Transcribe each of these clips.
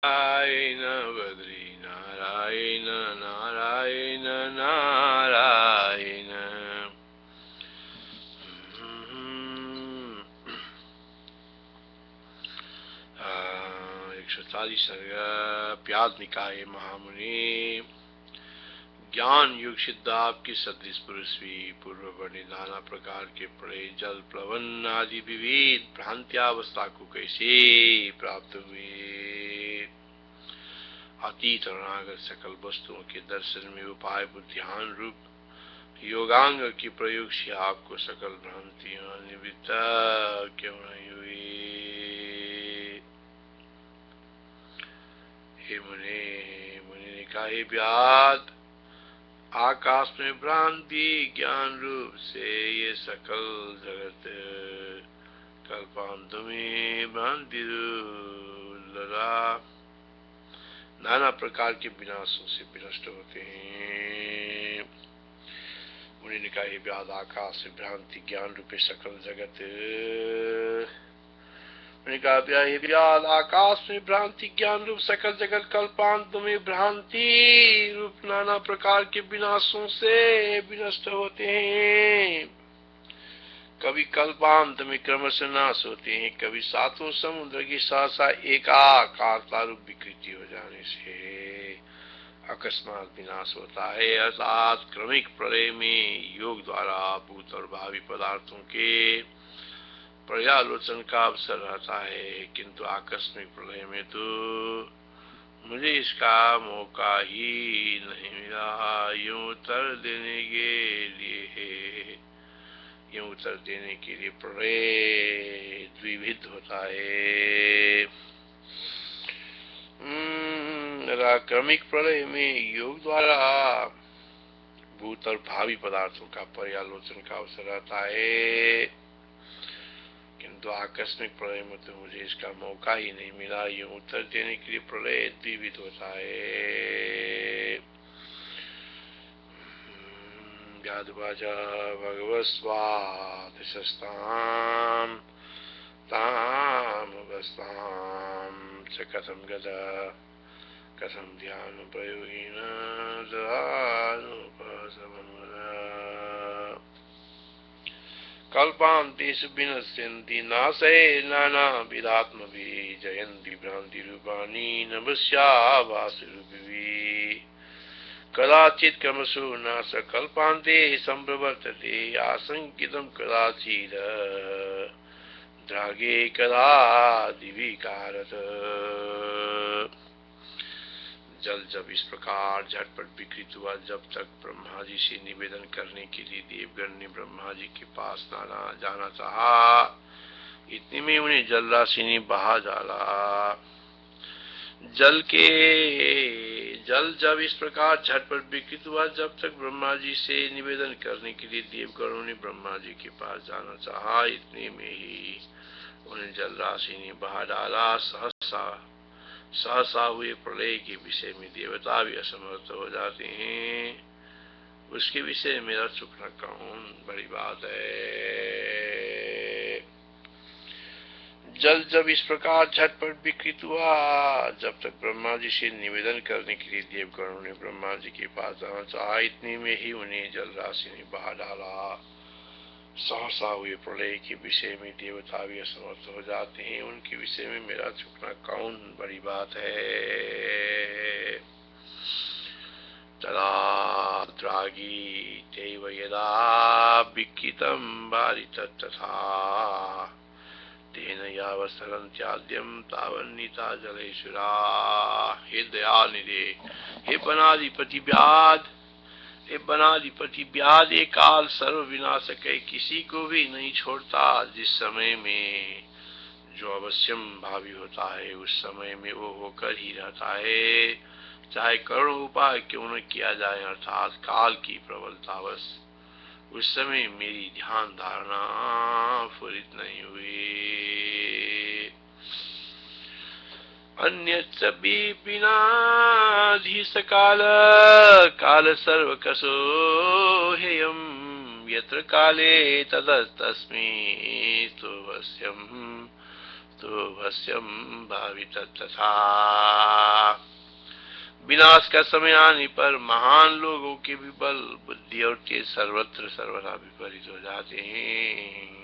नारायण बद्री नारायण नारायण नारायण। 140 सर्ग। प्याद निकाय महामुनि। ज्ञान युग सिद्ध आपकी सदृश पुरुष भी पूर्व वर्णित नाना प्रकार के पड़े जल प्लवन आदि विविध भ्रांत्यावस्था को कैसे प्राप्त हुए। अतीत और अनागत सकल वस्तुओं के दर्शन में उपाय बुद्धिहान रूप योगांग की प्रयोग से आपको सकल भ्रांतियां निवृत्त क्यों नहीं हुई। हे मुनि, मुनि ने कहा, हे व्याध, आकाश में भ्रांति ज्ञान रूप से ये सकल जगत कल्पांत में भ्रांति लड़ा नाना प्रकार के विनाशों से विनष्ट होते हैं। मुनि ने कहा, हे व्याध, आकाश में भ्रांति ज्ञान रूपे सकल जगत। मैंने कहा, हे व्याध, आकाश में भ्रांति ज्ञान रूप सकल जगत कल्पांत में भ्रांति रूप नाना प्रकार के विनाशों से विनष्ट होते हैं। कभी कल्पांत में क्रमशः नाश होते हैं, कभी सातों समुद्र की सहसा एकाकारता रूप विकृति हो जाने से अकस्मात विनाश होता है। अर्थात क्रमिक प्रलय में योग द्वारा भूत और भावी पदार्थों के पर्यालोचन का अवसर रहता है, किंतु आकस्मिक प्रलय में तो मुझे इसका मौका ही नहीं मिला। यूं उत्तर देने के लिए प्रलय द्विविध होता है। क्रमिक प्रलय में योग द्वारा भूत और भावी पदार्थों का पर्यालोचन का अवसर रहता है, किंतु आकस्मिक प्रलय में तो मुझे इसका मौका ही नहीं मिला। यूं उत्तर देने के लिए प्रलय द्विविध होता है। व्याधवाचा भगवस्वाद शस्ताम ताम अवस्थाम च कथम गदा कथम ध्यान प्रयोगिन कल्पांतेषु विनश्यन्ति नाशे नाना विधात्मभिः जयन्ति भ्रांति रूपाणि नभस्याभास रूपिभिः। कदाचित् क्रमशो नाश कल्पान्ते संप्रवर्तते आशंकितं कदाचित् द्रागे कदादिविकारत। जल जब इस प्रकार झटपट विकृत हुआ, जब तक ब्रह्मा जी से निवेदन करने के लिए देवगण ने ब्रह्मा जी के पास जाना चाहा, इतने में उन्हें जल राशि ने बहा डाला। जल जब इस प्रकार झटपट विकृत हुआ, जब तक ब्रह्मा जी से निवेदन करने के लिए देवगणों ने ब्रह्मा जी के पास जाना चाहा, इतने में ही उन्हें जल राशि ने बहा डाला। सहसा हुए प्रलय के विषय में देवता भी असमर्थ हो जाते हैं, उसके विषय में मेरा चुपना कौन बड़ी बात है। जल जब इस प्रकार झटपट विकृत हुआ, जब तक ब्रह्मा जी से निवेदन करने के लिए देवगणों ने ब्रह्मा जी के पास जाना चाहा, इतने में ही उन्हें जल राशि ने बहा डाला। सहसा हुए प्रलय के विषय में देवता भी असमर्थ हो जाते हैं, उनके विषय में मेरा चुकना कौन बड़ी बात है। तदा द्रागी तेव यदा विकृतं वारित तथा तेन यावत्सरन्त्याद्यं तावन्नीता जलेश्वरा। हे दयानिधे, हे बनाधिपति व्याध, हे बनाधिपति व्याध, एक काल सर्व विनाशक है, किसी को भी नहीं छोड़ता। जिस समय में जो अवश्यम भावी होता है, उस समय में वो होकर ही रहता है, चाहे करोड़ों उपाय क्यों न किया जाए, अर्थात काल की प्रबलतावश उस समय मेरी ध्यान धारणा फुरित नहीं हुई। अन्यच्च विनाधीश काल सर्वकशो हेयं यत्र काले तदस्तस्मै तोऽवश्यं तो भस्यम भावित तथा। विनाश का समय आने पर महान लोगों के भी बल, बुद्धि और तेज सर्वत्र सर्वदा विपरीत हो जाते हैं।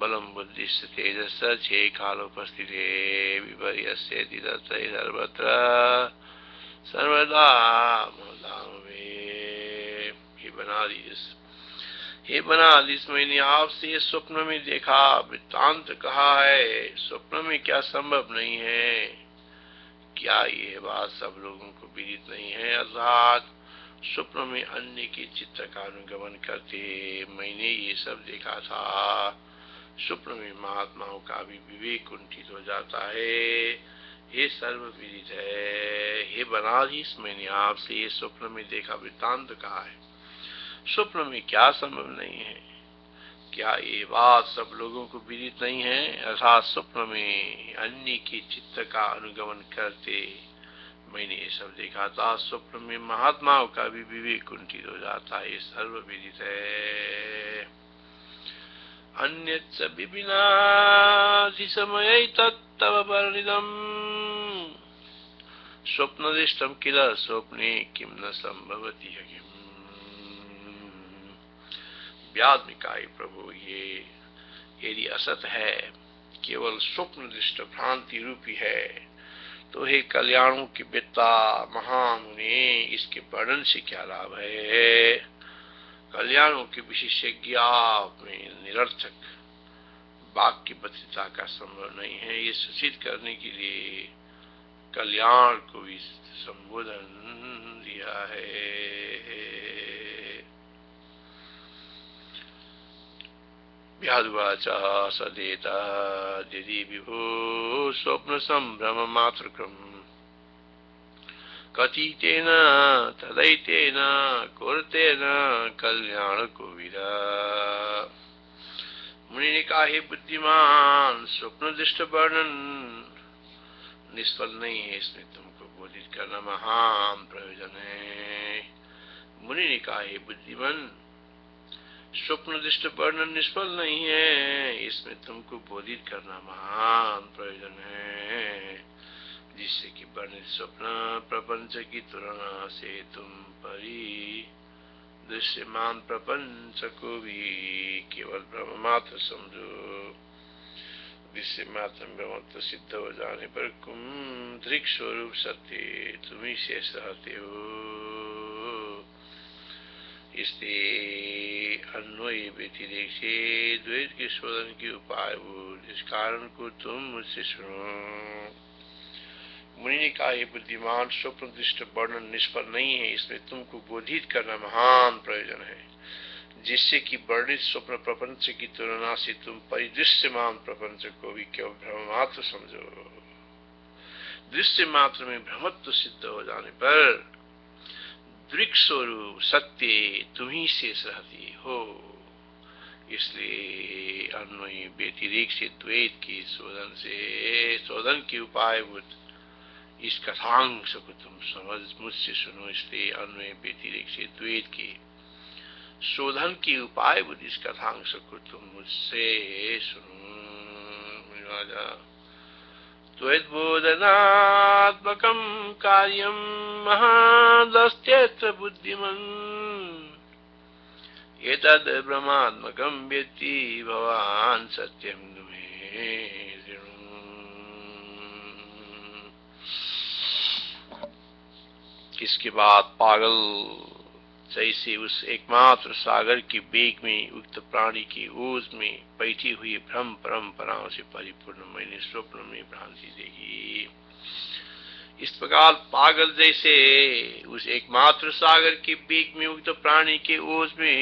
बलम बुद्धि तेजस छे काल उपस्थित विपर्यस्य सर्वत्र सर्वदा हे बनादिस, मैंने आपसे स्वप्न में देखा, वृत्तांत कहा है। स्वप्न में क्या संभव नहीं है? क्या ये बात सब लोगों को विदित नहीं है? अर्थात स्वप्न में अन्य के चित्त का अनुगमन करते मैंने ये सब देखा था। स्वप्न में महात्माओं का भी विवेक कुंठित हो जाता है, ये सर्व विदित है। हे बनाधीश, मैंने आपसे ये स्वप्न में देखा, वृत्तांत कहा है। स्वप्न में क्या संभव नहीं है? क्या ये बात सब लोगों को विदित नहीं है? अर्थात स्वप्न में अन्य के चित्त का अनुगमन करते मैंने ये सब देखा था। स्वप्न में महात्माओं का भी विवेक कुंठित हो जाता है, ये सर्व विदित है। अन्यच्च विपिनाधि समय तत्तव वर्णितम् स्वप्नदिष्टं किल स्वप्ने किं न संभवति किम। व्यात्मिकाय प्रभु, ये यदि असत है, केवल स्वप्न दृष्ट भ्रांति रूपी है, तो हे कल्याणों की बेटा महामुनि, इसके वर्णन से क्या लाभ है? कल्याणों के विशेषज्ञ में निरर्थक वाक्य बद्धता का संभव नहीं है। ये सूचित करने के लिए कल्याण को भी संबोधन दिया है। व्यादवाचा सदेता यदि विभो स्वप्न संभ्रम मात्रकम् कथितेन तदैतेन कुरुतेन कल्याण कोविदा। मुनि ने कहा, हे बुद्धिमान, स्वप्न दृष्ट वर्णन निष्फल नहीं है, इसमें तुमको बोधित करना महान प्रयोजन है। मुनि ने कहा, हे बुद्धिमान, स्वप्न दृष्ट वर्णन निष्फल नहीं है, इसमें तुमको बोधित करना महान प्रयोजन है, जिससे कि वर्णित स्वप्न प्रपंच की तुलना से तुम परी दृश्यमान प्रपंच को भी केवल ब्रह्म मात्र समझो। दृश्य मात्र ब्रह्मत्व सिद्ध हो जाने पर तुम दृक् स्वरूप सत्य तुम ही शेष रहते हो। इसलिए अन्वय व्यतिरेक से द्वैत के शोधन के उपाय हो, जिस कारण को तुम मुझसे सुनो। मुनि ने कहा, हे बुद्धिमान, स्वप्न दृष्ट वर्णन निष्फल नहीं है, इसमें तुमको बोधित करना महान प्रयोजन है, जिससे कि वर्णित स्वप्न प्रपंच की तुलना से तुम परिदृश्यमान प्रपंच को भी केवल भ्रम मात्र समझो। दृश्य मात्र में भ्रमत्व सिद्ध हो जाने पर दृक् स्वरूप सत्य तुम ही शेष रहती हो। इसलिए अन्वय व्यतिरेक से द्वैत की शोधन के उपाय इस कथांश को तुम समझ मुझसे सुनो। इसलिए अन्वय व्यतिरेक से द्वैत के शोधन के उपाय इस कथांश को तुम मुझसे सुनो। त्वद्बोधनात्मकं कार्यं महादस्त्यत्र बुद्धिमन् एतद् ब्रह्मात्मकं वेत्ति भवान् सत्यं मे शृणु। इसके बाद पागल जैसे उस एकमात्र सागर के वेग में उक्त प्राणी की ओज में बैठी हुई भ्रम परंपराओं से परिपूर्ण मैंने स्वप्न में भ्रांति देखी। इस प्रकार पागल जैसे उस एकमात्र सागर के वेग में उक्त प्राणी के ओज में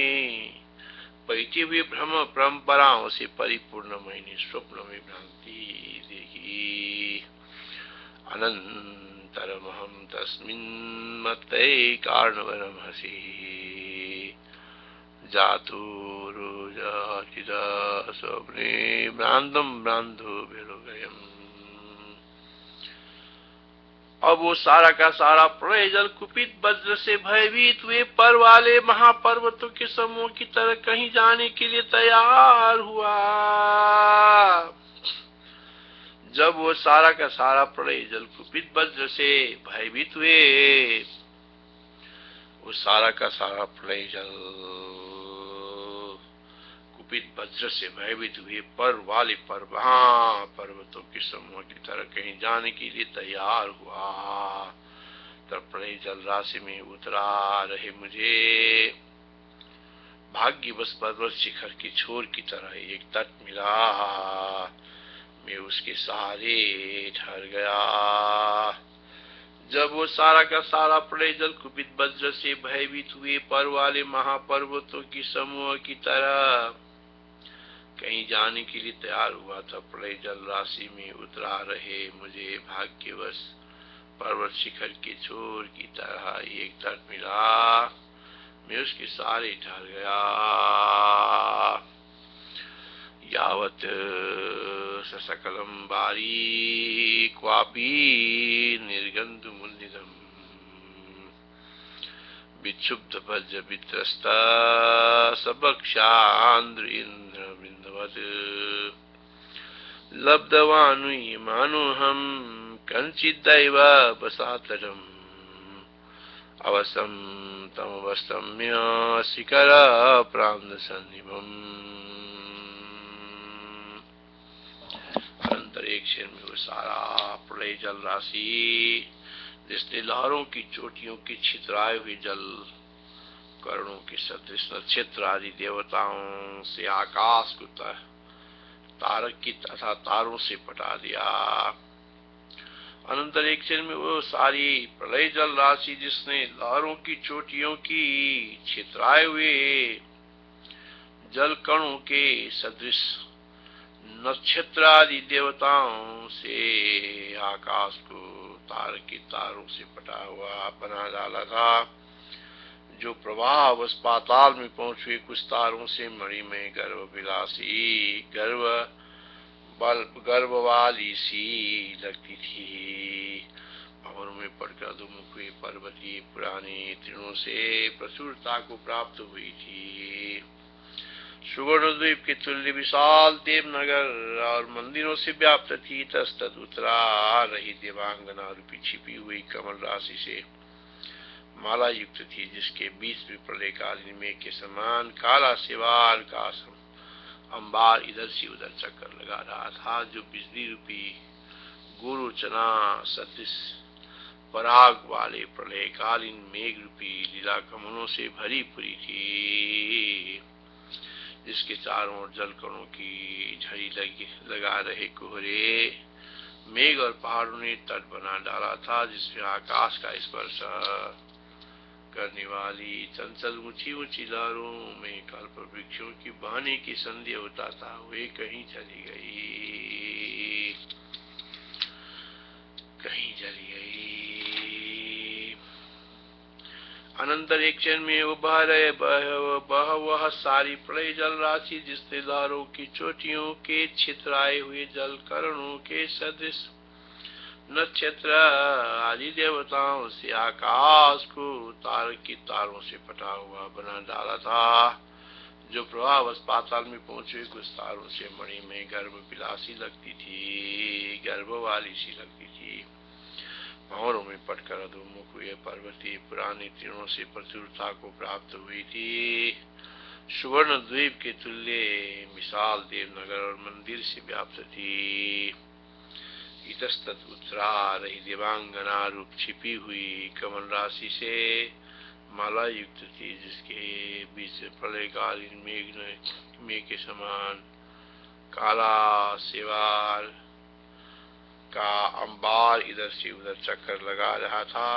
बैठी हुई भ्रम परंपराओं से परिपूर्ण मैंने स्वप्न में भ्रांति देखी। अनंतरमहं तस्मिन् मत्तै कारणवरमसि जातु रोजाचिदा स्वप्ने भ्रांतं भ्रांतो विलोकयम्। अब वो सारा का सारा प्रलय जल कुपित वज्र से भयभीत हुए पर वाले महापर्वतों के समूह की तरह कहीं जाने के लिए तैयार हुआ। जब वो सारा का सारा प्रलय जल कुपित वज्र से भयभीत हुए, वो सारा का सारा प्रलय जल कुपित वज्र से भयभीत हुए पर्व वाले पर्वतों के समूह की तरह कहीं जाने के लिए तैयार हुआ। तब प्रलय जल राशि में उतरा रहे मुझे भाग्यवश पर्वत शिखर की छोर की तरह एक तट मिला। मैं उसके सहारे ठहर गया। जब वो सारा का सारा प्रलय जल कुपित वज्र से भयभीत हुए पर्व वाले महापर्वतों की समूह की तरह कहीं जाने के लिए तैयार हुआ था, प्रलय जल राशि में उतरा रहे मुझे भाग्यवश पर्वत शिखर के छोर की तरह एक तट मिला। मैं उसके सहारे ठहर गया। यावत् सकलम बारी क्वापी निर्गंधुमुन्निदम विक्षुब्ध वज्र वित्रस्त सबक्षान्द्र इंद्र बिंदवत् लब्धवानुयमानुहं कंचिदैव वसातरम् अवसं तमवस्तम्य शिखर प्रांत सन्निभम्। अंतरिक्ष में वो सारा प्रलय जल राशि जिसने लहरों की चोटियों की छितराए हुए जल करणों के सदृश नक्षत्र आदि देवताओं से आकाश को तारक की तथा तारों से पटा दिया। अनंतरिक्ष में वो सारी प्रलय जल राशि जिसने लहरों की चोटियों की छितराए हुए जल कणों के सदृश नक्षत्र आदि देवताओं से आकाश को तारक की तारों से पटा हुआ बना डाला था, जो प्रवाह बस पाताल में पहुंचे कुछ तारों से मणिमय गर्भ विलासी गर्भ वाली सी लगती थी। भंवर में पड़कर अधोमुख हुए पर्वतीय पुराने तृणों से प्रचुरता को प्राप्त हुई थी। सुवर्ण द्वीप के तुल्य विशाल देवनगर और मंदिरों से व्याप्त थी। तस्तद उतरा रही देवांगना रूपी छिपी हुई कमल राशि से माला युक्त थी, जिसके बीच में प्रलयकालीन मेघ के समान काला शिवार का अंबार इधर से उधर चक्कर लगा रहा था, जो बिजली रूपी गुरु चना सदृश पराग वाले प्रलयकालीन मेघ रूपी लीला कमलों से भरी पूरी थी, जिसके चारों ओर जलकणों की झड़ी लगा रहे कोहरे मेघ और पहाड़ों ने तट बना डाला था, जिसमें आकाश का स्पर्श करने वाली चंचल ऊंची ऊंची लहरों में कल्प वृक्षों की बहने की संध्या होता था। वे कहीं चली गई। अनंतरिक्ष में उभर वह सारी प्रलय जल राशि जिसने लहरों की चोटियों के छितराए हुए जल करणों के सदृश नक्षत्र आदि देवताओं से आकाश को तारक की तारों से पटा हुआ बना डाला था, जो प्रवाहवश पाताल में पहुंचे कुछ तारों से मणि में गर्भ विलासी लगती थी, गर्भ वाली सी लगती थी। भंवरों में पटकर अधोमुख हुए पर्वतीय पुराने तीरों से प्रचुरता को प्राप्त हुई थी। सुवर्ण द्वीप के तुल्य विशाल देवनगर और मंदिर से व्याप्त थी। इतस्तत उतरा रही देवांगना रूप छिपी हुई कमल राशि से माला युक्त थी, जिसके बीच प्रलयकालीन मेघ के समान काला सेवार का अंबार इधर से उधर चक्कर लगा रहा था,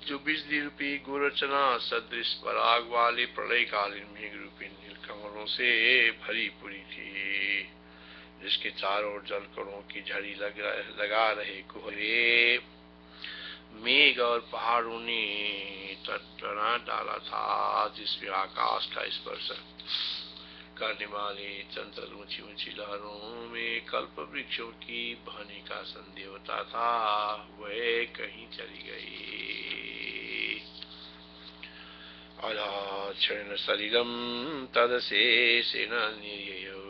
जो बिजली रूपी गोरचना सदृश पराग वाले प्रलयकालीन मेघ रूपी नीलकमलों से भरी पूरी थी, जिसके चारों ओर जलकणों की झड़ी लगा रहे कोहरे मेघ और पहाड़ों ने तट बना डाला था, जिसमें आकाश का स्पर्श करने वाले चंचल ऊंची ऊंची लहरों में कल्प वृक्षों की बहने का संदेह होता था। वह कहीं चली गई। अलाक्षण शरीरम तदशेषेण निर्ययो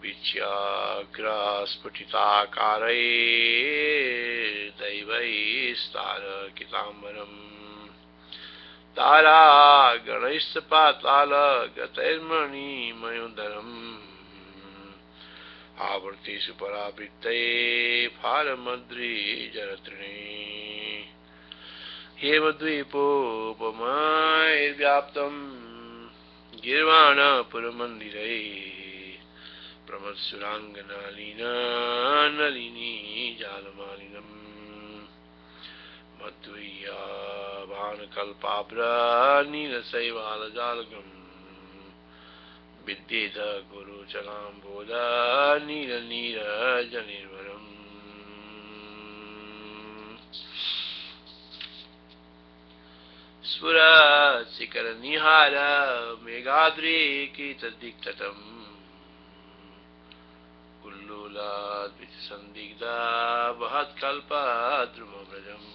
विच्याग्रास्फुटिताकारैर्दैवैस्तारकिताम्बरम् तारा गणैस्पातालगतैर्मणिमयोदरम् आवर्तेषु परावृत्ते फालमद्रिजरतृणे हेमद्वीपोपमैर्व्याप्तम् गिर्वाणपुरमन्दिरैः प्रमत्सुराङ्गनालिनी जालमालिनम् मध्वय्याभानकल्पाभ्रनीलशैवालजालकम् विद्येत गुरुचलाम्बोध नीलनीरजनिर्भरम् स्फुरशिखरनिहार मेघाद्रिकीर्तदिक्तटम् उल्लूलाद्विसन्दिग्ध वहत्कल्पद्रुमव्रजम्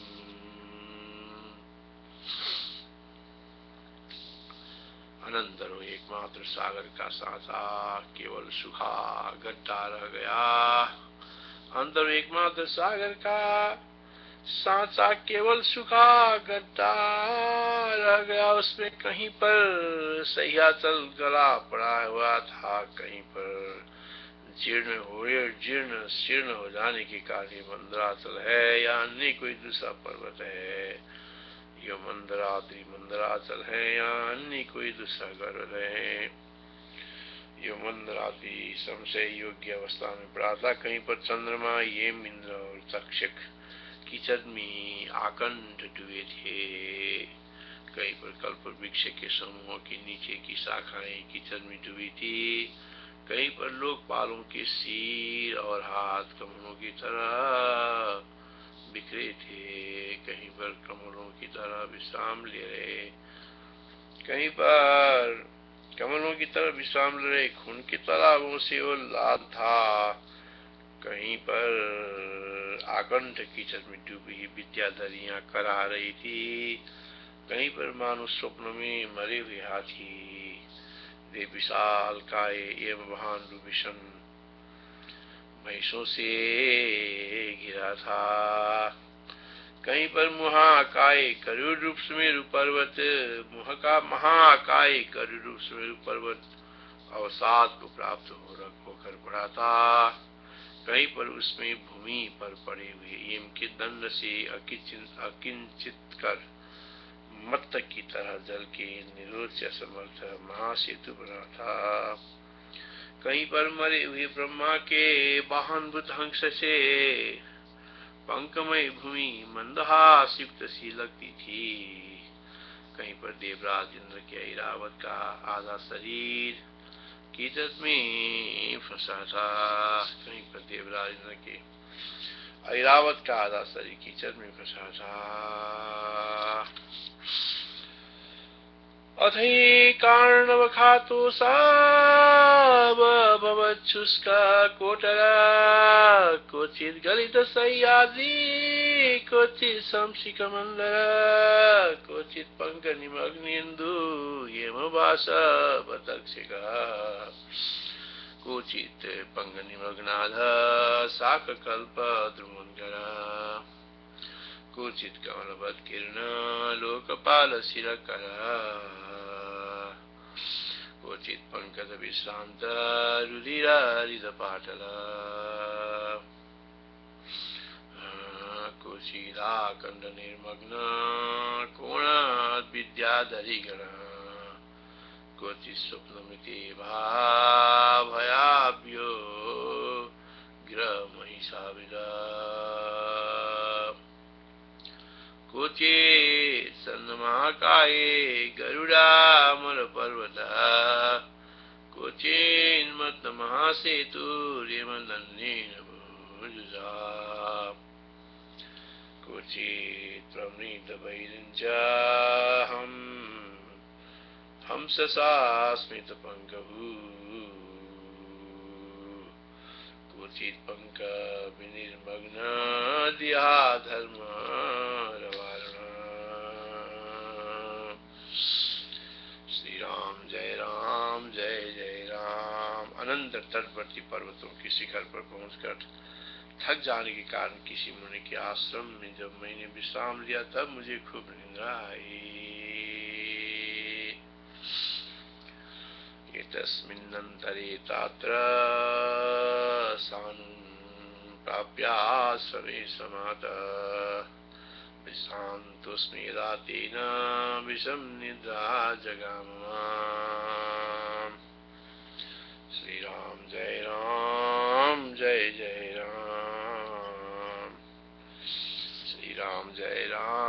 अनंतरो एकमात्र सागर का सांसा केवल सुखा गड्ढा रह गया। अंतरो एकमात्र सागर का सांसा केवल सूखा गड्ढा रह गया। उसमें कहीं पर सह्याचल गला पड़ा हुआ था, कहीं पर जीर्ण हो जाने के कारण ये मंदराचल है या अन्य कोई दूसरा पर्वत है। ये मंदराद्रि मंदराचल है या अन्य कोई दूसरा गर्व है। ये मंदराद्रि संशय योग्य अवस्था में पड़ा था। कहीं पर चंद्रमा, ये इंद्र और तक्षक कीचड़ में आकंठ डूबे थे। कहीं पर कल्प वृक्ष के समूहों के नीचे की शाखाएं कीचड़ में डूबी थी। कहीं पर लोकपालों के सिर और हाथ कमलों की तरह बिखरे थे। कहीं पर कमलों की तरह विश्राम ले रहे, कहीं पर कमलों की तरह विश्राम ले रहे खून की तालाबों से वो लाल था। कहीं पर आकंठ कीचड़ में डूबी विद्याधरियां करा रही थी। कहीं पर मानो स्वप्न में मरे हुए हाथी वे विशाल काय एवं भानु विषण महिषों से घिरा था। कहीं पर महाकाय करुण रूप सुमेरु पर्वत, महाकाय करुण रूप सुमेरु पर्वत अवसाद को प्राप्त होकर पड़ा था। कहीं पर उसमें भूमि पर पड़े हुए यम के दंड से अकिंचित कर मत्त की तरह जल के निरोध से असमर्थ महासेतु बना था। कहीं पर मरे हुए ब्रह्मा के वाहनभूत हंस से पंकमय भूमि मंदहासिक्त सी लगती थी। कहीं पर देवराज इंद्र के ऐरावत का आधा शरीर कीचड़ में फंसा था। कहीं पर देवराज इंद्र के ऐरावत का आधा शरीर कीचड़ में फंसा था। अथै कार्णवखातो साभवच्छुष्का कोटरा क्वचित् गलितशय्याद्रि क्वचित् संशिखमण्डल क्वचित् पङ्कनिमग्नेन्दु हेमवासवतक्षिका क्वचित् पङ्कनिमग्नाध शाककल्पद्रुमङ्गला क्वचित् कमलवत्किरण लोकपालशिरकर क्वचित् पंकज विश्रांत रुधिरारितपाटल क्वचिदाकण्ड निर्मग्न कोणाद् विद्याधरिगण क्वचित् स्वप्नमृते भयाभ्यो ग्रहमहिषाविदा क्वचित् सन्नमहाकाये गरुडामलपर्वतः क्वचिन्मत्तमहासेतुर्यमदन्नेन भुजा क्वचित् प्रमृतभैर्यञ्च हंससा स्मितपङ्कः क्वचित् पङ्कविनिर्मग्न दिया धर्म श्री राम जय राम, जय जय राम। अनंत पवित्र तटवर्ती पर्वतों के शिखर पर पहुंचकर थक जाने के कारण किसी मुनि के आश्रम में जब मैंने विश्राम लिया तब मुझे खूब निद्रा आई। एतस्मिन्नन्तरे तात्र सानुं प्राप्याश्रमे समातः विश्रान्तोऽस्मि यदा तेन विषम निद्रा जगाम। श्री राम जय राम जय जय राम। श्री राम जय राम